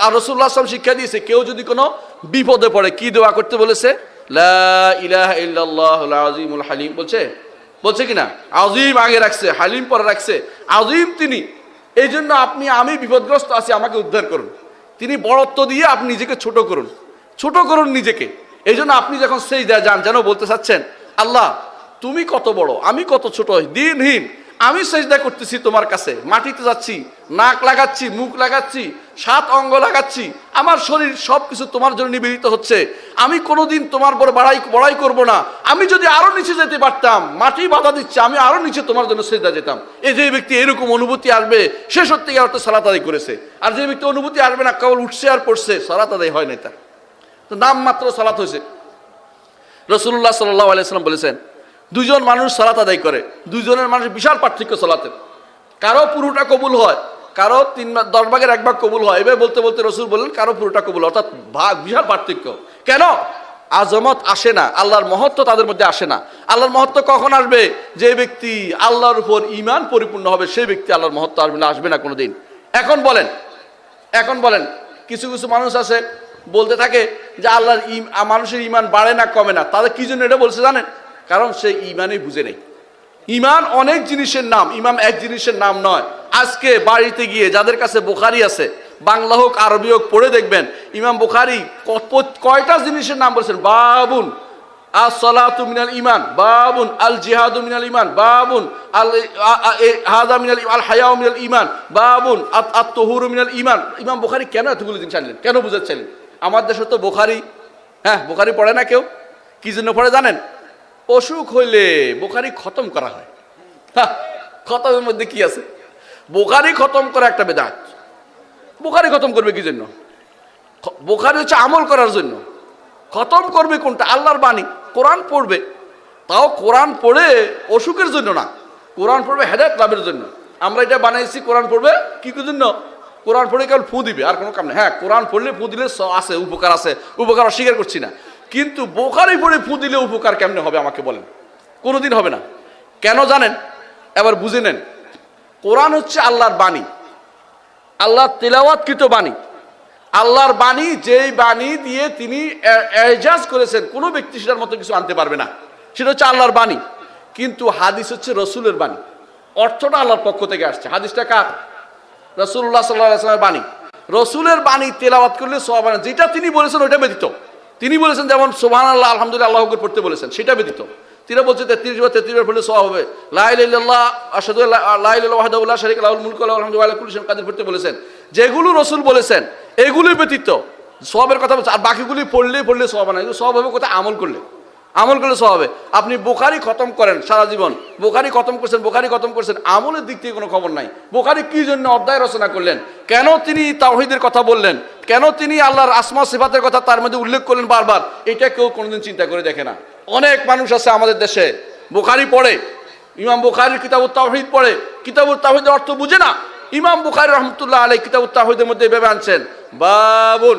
আর রাসূলুল্লাহ সাল্লাল্লাহু আলাইহি ওয়াসাল্লাম শিক্ষা দিয়েছে, কেউ যদি কোনো বিপদে পড়ে কি দোয়া করতে বলেছে? লা ইলাহা ইল্লাল্লাহুল আযীমুল হালিম বলছে কিনা? আযীম আগে রাখছে, হালিম পরে রাখছে। আযীম তিনি, এই জন্য আমি বিপদগ্রস্ত আছি, আমাকে উদ্ধার করুন। তিনি বড়ত্ব দিয়ে আপনি নিজেকে ছোট করুন নিজেকে। এই জন্য আপনি যখন সিজদায় যান যেন বলতে চাচ্ছেন, আল্লাহ তুমি কত বড়, আমি কত ছোট, দিনহীন, আমি সিজদা করতেছি তোমার কাছে, মাটিতে যাচ্ছি, নাক লাগাচ্ছি, মুখ লাগাচ্ছি, 7 অঙ্গ লাগাচ্ছি, আমার শরীর সবকিছু তোমার জন্য নিবেদিত হচ্ছে। আমি কোনোদিন তোমার বড় বড়াই করব না। আমি যদি আরো নিচে যেতে পারতাম, মাটি বাধা দিচ্ছে, আমি আরো নিচে তোমার জন্য সিজদা যেতাম। এই যে ব্যক্তি এরকম অনুভূতি আসবে, সে সত্যিকার অর্থে সালাত আদায় করেছে। আর যে ব্যক্তি অনুভূতি আসবে না, কেবল উঠছে আর পড়ছে, সালাত আদায় হয় না, তার তো নাম মাত্র সালাত হয়েছে। রাসূলুল্লাহ সাল্লাল্লাহু আলাইহি ওয়াসাল্লাম বলেছেন, দুইজন মানুষ সালাত আদায় করে, দুইজনের মানুষ বিশাল পার্থক্য সালাতের। কারো পুরোটা কবুল হয়, কারো 10 ভাগের 1 ভাগ কবুল হয়। এবার বলতে বলতে রাসূল বললেন কারো পুরোটা কবুল, অর্থাৎ বিশাল পার্থক্য। কেন? আজমত আসে না, আল্লাহর মহত্ব তাদের মধ্যে আসে না। আল্লাহর মহত্ব কখন আসবে? যে ব্যক্তি আল্লাহর উপর ঈমান পরিপূর্ণ হবে, সেই ব্যক্তি আল্লাহর মহত্ব আসবে না কোনোদিন। এখন বলেন কিছু কিছু মানুষ আছে বলতে থাকে যে আল্লাহর মানুষের ঈমান বাড়ে না কমে না। তাদের কি জন্য এটা বলছে জানেন? কারণ সে ঈমানই বুঝে নেই। ঈমান অনেক জিনিসের নাম, ঈমান এক জিনিসের নাম নয়। আজকে বাড়িতে গিয়ে যাদের কাছে বুখারী আছে, বাংলা হোক আরবি হোক, পড়ে দেখবেন ইমাম বুখারী কয়টা জিনিসের নাম বলেছেন। বাবুন আস-সালাতু মিনাল ঈমান, বাবুন আল জিহাদু মিনাল ঈমান, বাবুন আল হাযা মিনাল আল হায়াউ মিনাল ঈমান, বাবুন আত-তাহুরু মিনাল ঈমান। ইমাম বুখারী কেন এতগুলো জিনিস আনলেন? কেন বুঝাচ্ছিলেন? আমার দেশে তো বুখারী বুখারী পড়ে না কেউ। কি জন্য পড়ে জানেন? অসুখ হইলে বুখারী খতম করা হয়। খতমের মধ্যে কি আছে? বুখারী খতম করা একটা বেদাত। বুখারী খতম করবে কি জন্য? বুখারী হচ্ছে আমল করার জন্য। খতম করবে কোনটা? আল্লাহর বাণী, কোরআন পড়বে। তাও কোরআন পড়ে অসুখের জন্য না, কোরআন পড়বে হেদায়েত লাভের জন্য। আমরা এটা বানাইছি, কোরআন পড়বে কি জন্য? কোরআন পড়ে কেবল ফু দিবে, আর কোনো কাম নেই। হ্যাঁ, কোরআন পড়লে ফু দিলে আছে, উপকার আছে, উপকার অস্বীকার করছি না। কিন্তু বুখারী পড়ে ফু দিলে উপকার কেমনে হবে আমাকে বলেন? কোনোদিন হবে না। কেন জানেন? এবার বুঝে নেন। কোরআন হচ্ছে আল্লাহর বাণী, আল্লাহর তেলাওয়াতকৃত বাণী। আল্লাহর বাণী, যেই বাণী দিয়ে তিনি এজাজ করেছেন, কোনো ব্যক্তি সেটার মতো কিছু আনতে পারবে না, সেটা হচ্ছে আল্লাহর বাণী। কিন্তু হাদিস হচ্ছে রসুলের বাণী, অর্থটা আল্লাহর পক্ষ থেকে আসছে। হাদিসটা কার? রাসূলুল্লাহ সাল্লাল্লাহু আলাইহি ওয়াসাল্লামের বাণী। রসুলের বাণী তেলাওয়াত করলে সওয়াব হয় না। যেটা তিনি বলেছেন ওইটা ব্যতীত, তিনি বলেছেন যেমন সুবহানাল্লাহ আলহামদুলিল্লাহ আল্লাহু আকবার পড়তে বলেছেন, সেটা ব্যতীত তিনি বলছে 33 বার 33 বার পড়লে সওয়াব হবে। লা ইলাহা ইল্লাল্লাহ আশহাদু আল্লা লা ইলাহা ইল্লাল্লাহু ওয়াহদাহু লা শারীকা লাহুল মুলকু ওয়া লাহুল হামদু ওয়া আলা কুল্লি শাইইন কাদির পড়তে বলেছেন। যেগুলো রাসূল বলেছেন এগুলি ব্যতীত সওয়াবের কথা বলছে। আর বাকিগুলি পড়লে সওয়াব না, এগুলো সওয়াব হবে কোথায়? আমল করলে সওয়াব হবে। আপনি বুখারী খতম করেন সারা জীবন, বুখারী খতম করছেন, আমলের দিক থেকে কোনো খবর নাই। বুখারী কি জন্য অধ্যায় রচনা করলেন? কেন তিনি তাওহীদের কথা বললেন? কেন তিনি আল্লাহর আসমা সিফাতের কথা তার মধ্যে উল্লেখ করলেন বারবার? এটা কেউ কোনোদিন চিন্তা করে দেখে না। অনেক মানুষ আছে আমাদের দেশে বুখারী পড়ে, ইমাম বুখারীর কিতাবুত তাওহীদ পড়ে, কিতাবুত তাওহীদের অর্থ বুঝে না। ইমাম বুখারী রাহমাতুল্লাহ আলাইহি কিতাবুত তাওহীদের মধ্যে এভাবে আনছেন, বাবুন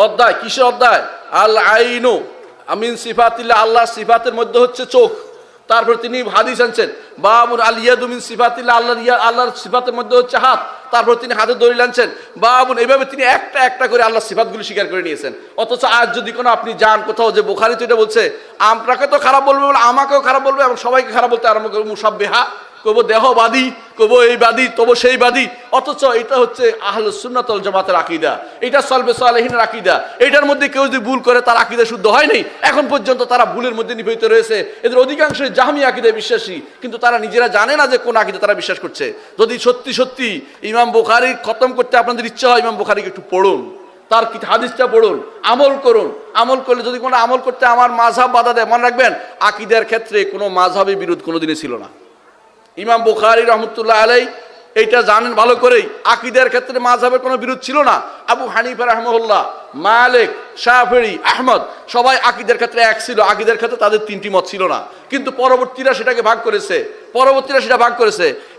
অধ্যায়, কিসের অধ্যায়? আল আইনু আমিন সিফাতিল্লাহ, আল্লাহর সিফাতের মধ্যে হচ্ছে চোখ। তারপর তিনি হাদিস আনছেন, বাবুন আল ইয়াদু মিন সিফাতিল্লাহ, আল্লাহর সিফাতের মধ্যে হচ্ছে হাত। তারপর তিনি হাতের দলিল আনছেন, বাবুন। এইভাবে তিনি একটা করে আল্লাহর সিফাতগুলি স্বীকার করে নিয়েছেন। অথচ আজ যদি কোনো আপনি যান কোথাও, যে বুখারী তো এটা বলছে, আপনাকে তো খারাপ বলবে, আমাকেও খারাপ বলবে, এবং সবাইকে খারাপ বলতে আরম্ভ করবে, মুসাব্বিহা, কব দেহবাদী, কব এই বাদী, তবু সেই বাদী। অথচ এটা হচ্ছে আহলুস সুন্নাত ওয়াল জামাতের আকীদা, এটা সালফে সালেহিনের আকীদা। এটার মধ্যে কেউ যদি ভুল করে তার আকীদা শুদ্ধ হয় নাই। এখন পর্যন্ত তারা ভুলের মধ্যে নিপতিত রয়েছে। এদের অধিকাংশই জাহমি আকীদায় বিশ্বাসী, কিন্তু তারা নিজেরা জানে না যে কোন আকীদা তারা বিশ্বাস করছে। যদি সত্যি ইমাম বুখারী খতম করতে আপনাদের ইচ্ছা হয়, ইমাম বুখারীকে একটু পড়ুন, তার হাদিসটা পড়ুন, আমল করুন। আমল করলে যদি কোনো আমল করতে আমার মাযহাব বাধা দেয়, মনে রাখবেন আকীদার ক্ষেত্রে কোনো মাযহাবী বিরোধ কোনোদিনই ছিল না। ইমাম বুখারী রাহমাতুল্লাহ আলাইহি এইটা জানেন ভালো করেই, আকীদার ক্ষেত্রে মাযহাবের কোনো বিরোধ ছিল না। আবু হানিফা রাহমাহুল্লাহ, মালিক, শাফিঈ, আহমদ সবাই আকীদার ক্ষেত্রে এক ছিল। আকীদার ক্ষেত্রে তাদের 3টি মত ছিল না, কিন্তু পরবর্তীরা সেটাকে ভাগ করেছে।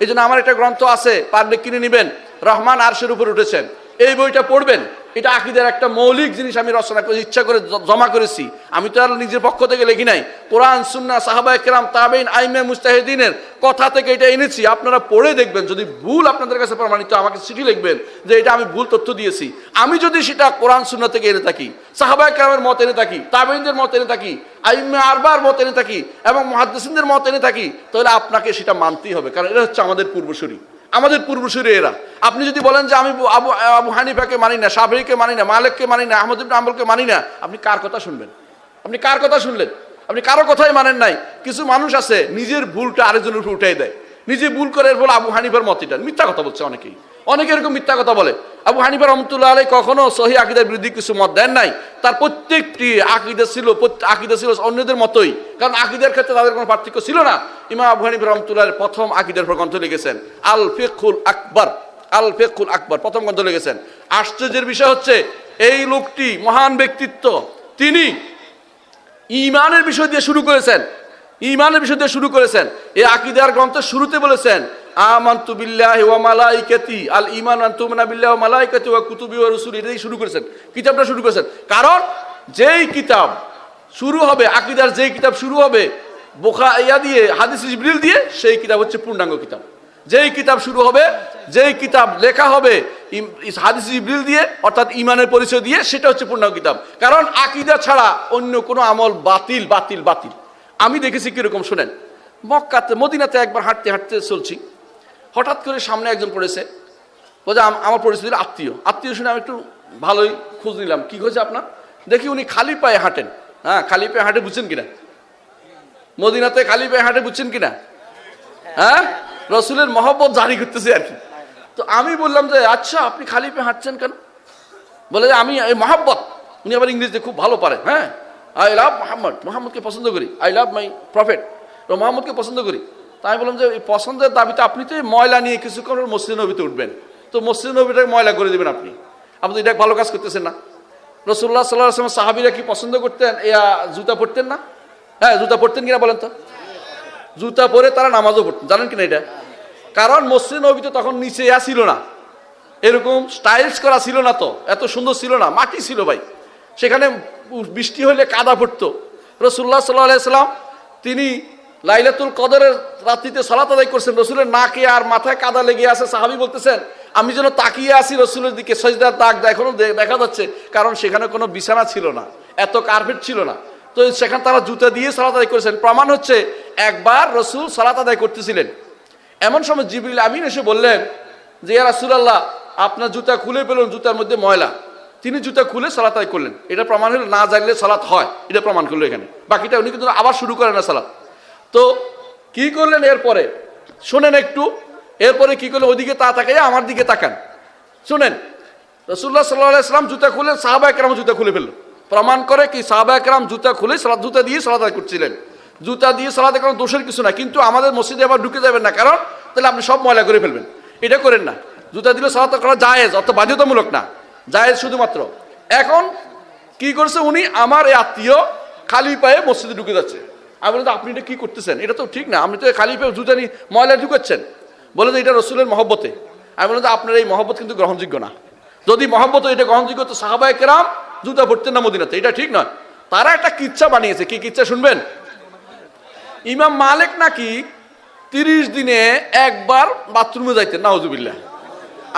এই জন্য আমার একটা গ্রন্থ আছে, পারলে কিনে নেবেন, রহমান আরশের উপর উঠেছেন। এই বইটা পড়বেন, এটা আকীদার একটা মৌলিক জিনিস আমি রচনা করে ইচ্ছা করে জমা করেছি, আমি তো আর নিজের পক্ষ থেকে লিখি নাই, কোরআন সুন্নাহ সাহাবায়ে কেরাম তাবেঈন আইম্মা মুজতাহিদিনের কথা থেকে এটা এনেছি। আপনারা পড়ে দেখবেন, যদি ভুল আপনাদের কাছে প্রমাণিত আমাকে চিঠি লিখবেন যে এটা আমি ভুল তথ্য দিয়েছি। আমি যদি সেটা কোরআন সুন্নাহ থেকে এনে থাকি, সাহাবায়ে কেরামের মত এনে থাকি, তাবেঈনদের মত এনে থাকি, আইম্মা আরবার মত এনে থাকি এবং মুহাদ্দিসিনদের মত এনে থাকি, তাহলে আপনাকে সেটা মানতেই হবে, কারণ এটা হচ্ছে আমাদের পূর্বসূরি, আমাদের পূর্বসূরি এরা। আপনি যদি বলেন যে আমি আবু হানিফাকে মানি না, শাফিঈকে মানি না, মালিককে মানি না, আহমদ ইবনে হাম্বলকে মানি না, আপনি কার কথা শুনবেন? আপনি কার কথা শুনলেন? আপনি কারো কথাই মানেন নাই। কিছু মানুষ আছে নিজের ভুলটা আরেকজনের উপর উঠাই দেয়, নিজে ভুল করে বলে আবু হানিফার মত এটা, মিথ্যা কথা বলছে অনেকেই, অনেকে এরকম মিথ্যা কথা বলে। আবু হানিফা রহমতুল্লাহ আলাইহি কখনো সহিহ আকীদার বিরুদ্ধে কিছু মত দেন নাই, তার প্রত্যেকটি আকীদা ছিল অন্যদের মতোই, কারণ আকীদার ক্ষেত্রে তাদের কোনো পার্থক্য ছিল না। ইমাম আবু হানিফা রহমতুল্লাহ আলাইহি প্রথম আকীদার উপর গ্রন্থ লিখেছেন আল ফিকহুল আকবার, আল ফিকহুল আকবার প্রথম গ্রন্থ লিখেছেন। আশ্চর্যের বিষয় হচ্ছে এই লোকটি মহান ব্যক্তিত্ব, তিনি ঈমানের বিষয় দিয়ে শুরু করেছেন, ঈমানের বিষয় দিয়ে শুরু করেছেন। এই আকীদার গ্রন্থের শুরুতে বলেছেন আমানতু বিল্লাহি ওয়া মালাইকাতি, আল ঈমান আন তুমিনা বিল্লাহি ওয়া মালাইকাতি ওয়া কুতুবি ওয়া রুসুলি, এটাই শুরু করেছেন, কিতাবটা শুরু করেছেন। কারণ যেই কিতাব শুরু হবে, আকীদার যেই কিতাব শুরু হবে বুখারী দিয়ে, হাদিস জিবরিল দিয়ে, সেই কিতাব হচ্ছে পূর্ণাঙ্গ কিতাব। যেই কিতাব শুরু হবে, যেই কিতাব লেখা হবে হাদিস জিবরিল দিয়ে, অর্থাৎ ঈমানের পরিচয় দিয়ে, সেটা হচ্ছে পূর্ণাঙ্গ কিতাব। কারণ আকীদা ছাড়া অন্য কোনো আমল বাতিল বাতিল বাতিল। আমি দেখেছি কিরকম শোনেন, মক্কাতে মদিনাতে একবার হাঁটতে হাঁটতে চলছি, হঠাৎ করে সামনে একজন পড়েছে, বলছে আমার পরিচিত আত্মীয় শুনে আমি একটু ভালোই খোঁজ নিলাম, কি হয়েছে আপনার? দেখি উনি খালি পায়ে হাঁটেন। হ্যাঁ, খালি পায়ে হাঁটে, বুঝছেন কিনা? মদিনাতে খালি পায়ে হাঁটে, বুঝছেন কিনা? হ্যাঁ, রসুলের মহব্বত জারি করতেছে আর কি। তো আমি বললাম যে আচ্ছা, আপনি খালি পায়ে হাঁটছেন কেন? বলে যে আমি এই মহব্বত, উনি আবার ইংরেজিতে খুব ভালো পারেন। হ্যাঁ, আই লাভ মোহাম্মদ, মোহাম্মদকে পছন্দ করি, আই লাভ মাই প্রফেট, মোহাম্মদকে পছন্দ করি। তাই আমি বললাম যে এই পছন্দের দাবিতে আপনি তো ময়লা নিয়ে কিছু করার মসজিদ নবীতে উঠবেন, তো মসজিদ নবীটাকে ময়লা করে দেবেন আপনি, আপনি তো এটা ভালো কাজ করতেছেন না। রাসূলুল্লাহ সাল্লাল্লাহু আলাইহি ওয়াসাল্লাম সাহাবীরা কি পছন্দ করতেন জুতা পরতেন না? হ্যাঁ, জুতা পরতেন কিনা বলেন তো? জুতা পরে তারা নামাজও পড়তেন, জানেন কিনা এটা? কারণ মসজিদ নবীতে তখন নিচে ছিল না, এরকম স্টাইলস করা ছিল না, তো এত সুন্দর ছিল না, মাটি ছিল ভাই, সেখানে বৃষ্টি হলে কাদা পড়তো। রাসূলুল্লাহ সাল্লাল্লাহু আলাইহি ওয়াসাল্লাম তিনি লাইলাতুল কদরের রাত্রিতে সালাত আদায় করছেন, রসুলের নাকে আর মাথায় কাদা লেগে আছে। সাহাবী বলতেছেন আমি যেন তাকিয়ে আছি রসুলের দিকে, সাজদার দাগ এখনো দেখা যাচ্ছে, কারণ সেখানে কোনো বিছানা ছিল না, এত কার্পেট ছিল না, তো সেখানে তারা জুতা দিয়ে সালাত আদায় করেছেন। প্রমাণ হচ্ছে একবার রসুল সালাত আদায় করতেছিলেন, এমন সময় জিবরিল আমিন এসে বললেন যে ইয়া রাসূলুল্লাহ, আপনার জুতা খুলে পেলেন, জুতার মধ্যে ময়লা। তিনি জুতা খুলে সালাত আদায় করলেন, এটা প্রমাণ হলো না জানলে সালাত হয়, এটা প্রমাণ করলো এখানে। বাকিটা উনি কিন্তু আবার শুরু করেন না সালাত। তো কি করলেন এরপরে শোনেন একটু, এরপরে কি করলেন, ওইদিকে তাকাইয়া আমার দিকে তাকান, শোনেন। রাসূলুল্লাহ সাল্লাল্লাহু আলাইহি ওয়াসাল্লাম জুতা খুলে, সাহাবায়ে কেরাম জুতা খুলে ফেলল, প্রমাণ করে কি সাহাবায়ে কেরাম জুতা খুলে জুতা দিয়ে সালাত আদায় করছিলেন। জুতা দিয়ে সালাত আদায় করার দোষের কিছু না, কিন্তু আমাদের মসজিদে আবার ঢুকে যাবেন না, কারণ তাহলে আপনি সব ময়লা করে ফেলবেন, এটা করেন না। জুতা দিলে সালাত করা জায়েজ, অর্থাৎ বাধ্যতামূলক না, জায়েজ শুধুমাত্র। এখন কি করছে উনি, আমার এই আত্মীয় খালি পায়ে মসজিদে ঢুকে যাচ্ছে। আমি বললাম আপনি এটা কি করতেছেন, এটা তো ঠিক না, আপনি তো খালি পায়ে জুতা নিয়ে ময়লা ঢুকাচ্ছেন। বলে যে এটা রসুলের মহব্বতে। আমি বললাম যে আপনার এই মহব্বত কিন্তু গ্রহণযোগ্য না, যদি মহব্বত এটা গ্রহণযোগ্য তো সাহাবায়ে কেরাম জুতা পরতেন না মদিনাতে, এটা ঠিক নয়। তারা একটা কিচ্ছা বানিয়েছে, কি কিচ্ছা শুনবেন? ইমাম মালিক নাকি 30 দিনে একবার বাথরুমে যাইতেন, নাউজুবিল্লাহ।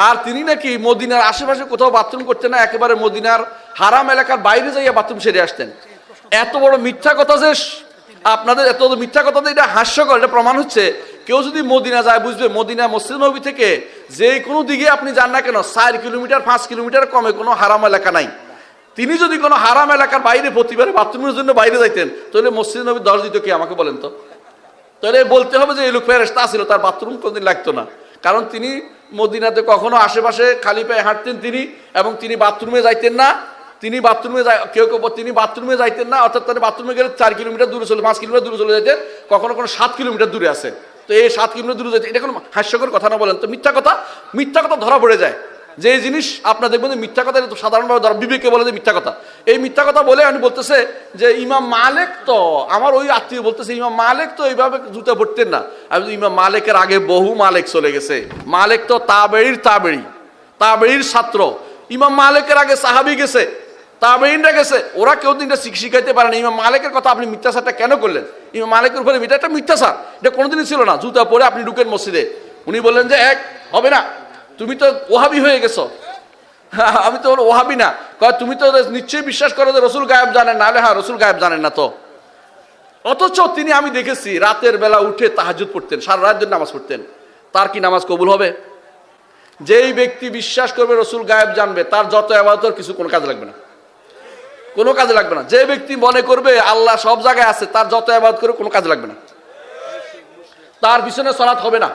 আর তিনি নাকি মদিনার আশেপাশে কোথাও বাথরুম করতেন না, একেবারে মদিনার হারাম এলাকার বাইরে যাইয়া বাথরুম সেরে আসতেন। এত বড় মিথ্যা কথা যে আপনাদের, এত মিথ্যা কথা যে এটা হাস্যকর, এটা প্রমাণ হচ্ছে কেউ যদি মদিনা যায় বুঝবে, মদিনা মসজিদ নবী থেকে যে কোনো দিকে আপনি যান না কেন 4 কিলোমিটার 5 কিলোমিটার কমে কোনো হারাম এলাকা নাই। তিনি যদি কোনো হারাম এলাকার বাইরে প্রতিবারে বাথরুমের জন্য বাইরে যাইতেন, তাহলে মসজিদ নবীর দরজা দিত কে আমাকে বলেন তো? তাহলে বলতে হবে যে এই লোক ফেরেশতা ছিল, তার বাথরুম কোনদিন লাগতো না, কারণ তিনি মদিনাতে কখনো আশেপাশে খালি পায়ে হাঁটতেন তিনি, এবং তিনি বাথরুমে যাইতেন না। তিনি বাথরুমে তিনি বাথরুমে যাইতেন না, অর্থাৎ তার বাথরুমে গেলে 4 কিলোমিটার দূরে 5 কিলোমিটার দূরে চলে যেতেন, কখনো 7 কিলোমিটার দূরে আছে। তো এই 7 কিলোমিটার দূরে যেতে, এটা কোনো হাস্যকর কথা না বলেন তো? মিথ্যা কথা ধরা পড়ে যায়। যে জিনিস আপনার দেখবেন যে মিথ্যা কথা, এটা তো সাধারণভাবে ধরা, বিবেকে বলে যে মিথ্যা কথা। এই মিথ্যা কথা বলে আমি বলতেছে যে ইমাম মালিক তো, আমার ওই আত্মীয় বলতেছে ইমাম মালিক তো এইভাবে জুতা পরতেন না। আমি ইমাম মালিকের আগে বহু মালিক চলে গেছে, মালিক তো তাবেঈর ছাত্র, ইমাম মালিকের আগে সাহাবী গেছে, তাবেঈনরা গেছে, ওরা কেউ দিনটা শিখাইতে পারে না। ইমাম মালিকের কথা আপনি মিথ্যাচারটা কেন করলেন? ইমাম মালিকের উপরে এটা একটা মিথ্যাচার, এটা কোনোদিনই ছিল না। জুতা পরে আপনি ঢুকেন মসজিদে, উনি বললেন যে এক হবে না, তুমি তো ওহাবি হয়ে গেছো। আমি তো ওহাবি না, তুমি তো নিশ্চয়ই বিশ্বাস করো যে রসুল গায়েব জানেন না। হ্যাঁ, রসুল গায়েব জানেন না তো। অথচ তিনি, আমি দেখেছি রাতের বেলা উঠে তাহাজ্জুদ পড়তেন, সারা রাত ধরে নামাজ পড়তেন। তার কি নামাজ কবুল হবে? যেই ব্যক্তি বিশ্বাস করবে রসুল গায়েব জানবে, তার যত ইবাদত কিছু কোনো কাজে লাগবে না, কোনো কাজে লাগবে না। যে ব্যক্তি মনে করবে আল্লাহ সব জায়গায় আছে, তার যত ইবাদত করে কোনো কাজে লাগবে না, তার পিছনে সালাত হবে না।